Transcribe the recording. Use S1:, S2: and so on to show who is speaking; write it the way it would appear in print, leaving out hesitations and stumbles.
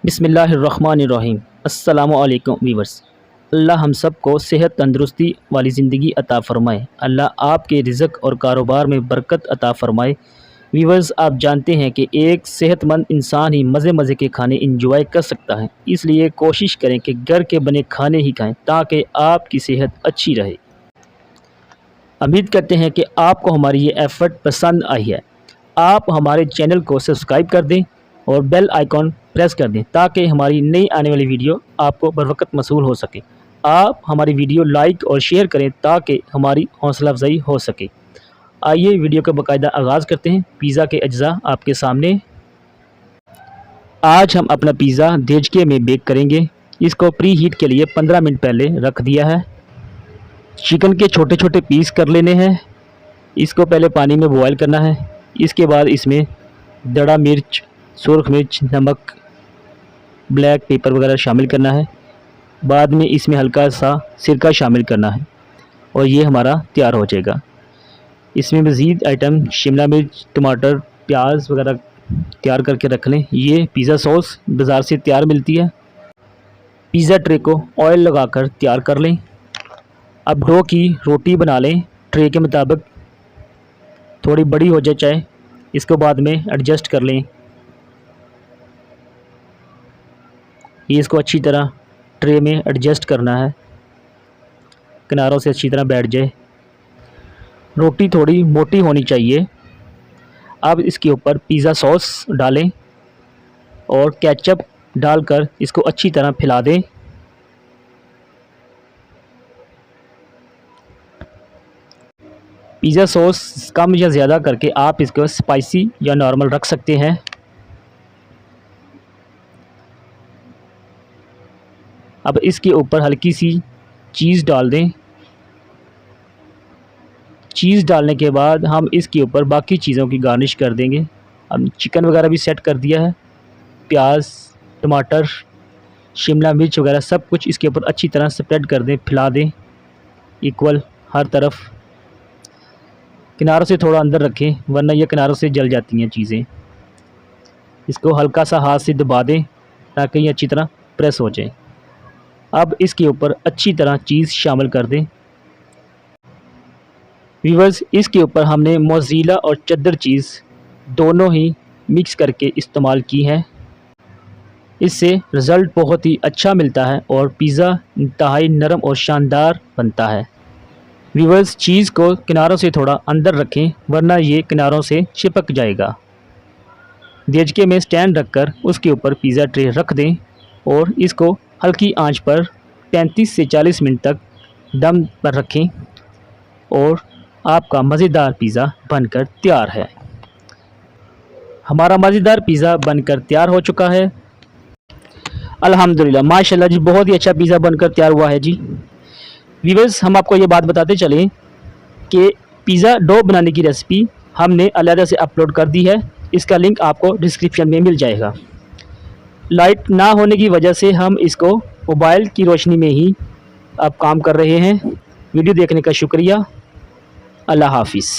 S1: बिस्मिल्लाहिर्रहमानिर्रहीम। अस्सलामुअलैकुम वीवर्स। अल्लाह हम सब को सेहत तंदुरुस्ती वाली ज़िंदगी अता फ़रमाए। अल्लाह आपके रिज़्क़ और कारोबार में बरकत अता फ़रमाए। वीवर्स, आप जानते हैं कि एक सेहतमंद इंसान ही मज़े मज़े के खाने इंजॉय कर सकता है, इसलिए कोशिश करें कि घर के बने खाने ही खाएं ताकि आपकी सेहत अच्छी रहे। उम्मीद करते हैं कि आपको हमारी ये एफ़र्ट पसंद आई है। आप हमारे चैनल को सब्सक्राइब कर दें और बेल आइकॉन प्रेस कर दें ताकि हमारी नई आने वाली वीडियो आपको बर वक्त मसूल हो सके। आप हमारी वीडियो लाइक और शेयर करें ताकि हमारी हौसला अफजाई हो सके। आइए वीडियो का बाकायदा आगाज़ करते हैं। पिज़्ज़ा के अज्जा आपके सामने। आज हम अपना पिज़्ज़ा देचके में बेक करेंगे। इसको प्री हीट के लिए 15 मिनट पहले रख दिया है। चिकन के छोटे छोटे पीस कर लेने हैं। इसको पहले पानी में बॉयल करना है। इसके बाद इसमें दड़ा मिर्च, सुर्ख मिर्च, नमक, ब्लैक पेपर वगैरह शामिल करना है। बाद में इसमें हल्का सा सिरका शामिल करना है और ये हमारा तैयार हो जाएगा। इसमें मज़ीद आइटम शिमला मिर्च, टमाटर, प्याज वगैरह तैयार करके रख लें। ये पिज़्ज़ा सॉस बाज़ार से तैयार मिलती है। पिज़्ज़ा ट्रे को ऑयल लगाकर तैयार कर लें। अब डो की रोटी बना लें ट्रे के मुताबिक। थोड़ी बड़ी हो जाए चाहे, इसको बाद में एडजस्ट कर लें। ये इसको अच्छी तरह ट्रे में एडजस्ट करना है, किनारों से अच्छी तरह बैठ जाए। रोटी थोड़ी मोटी होनी चाहिए। अब इसके ऊपर पिज़्ज़ा सॉस डालें और केचप डालकर इसको अच्छी तरह फैला दें। पिज़्ज़ा सॉस कम या ज़्यादा करके आप इसको स्पाइसी या नॉर्मल रख सकते हैं। अब इसके ऊपर हल्की सी चीज़ डाल दें। चीज़ डालने के बाद हम इसके ऊपर बाकी चीज़ों की गार्निश कर देंगे। अब चिकन वगैरह भी सेट कर दिया है। प्याज, टमाटर, शिमला मिर्च वगैरह सब कुछ इसके ऊपर अच्छी तरह स्प्रेड कर दें, फैला दें इक्वल हर तरफ। किनारों से थोड़ा अंदर रखें वरना ये किनारों से जल जाती हैं चीज़ें। इसको हल्का सा हाथ से दबा दें ताकि ये अच्छी तरह प्रेस हो जाए। अब इसके ऊपर अच्छी तरह चीज़ शामिल कर दें। व्यूअर्स, इसके ऊपर हमने मोज़रेला और चेडर चीज़ दोनों ही मिक्स करके इस्तेमाल की है। इससे रिज़ल्ट बहुत ही अच्छा मिलता है और पिज़्ज़ा इंतहाई नरम और शानदार बनता है। व्यूअर्स, चीज़ को किनारों से थोड़ा अंदर रखें वरना ये किनारों से चिपक जाएगा। देचके में स्टैंड रखकर उसके ऊपर पिज़्ज़ा ट्रे रख दें और इसको हल्की आंच पर 35 से 40 मिनट तक दम पर रखें और आपका मज़ेदार पिज़्ज़ा बनकर तैयार है। हमारा मज़ेदार पिज़्ज़ा बनकर तैयार हो चुका है। अल्हम्दुलिल्लाह, माशाल्लाह जी, बहुत ही अच्छा पिज़्ज़ा बनकर तैयार हुआ है जी। व्यूअर्स, हम आपको ये बात बताते चलें कि पिज़्ज़ा डो बनाने की रेसिपी हमने अलग से अपलोड कर दी है। इसका लिंक आपको डिस्क्रिप्शन में मिल जाएगा। लाइट ना होने की वजह से हम इसको मोबाइल की रोशनी में ही अब काम कर रहे हैं। वीडियो देखने का शुक्रिया। अल्लाह हाफिज़।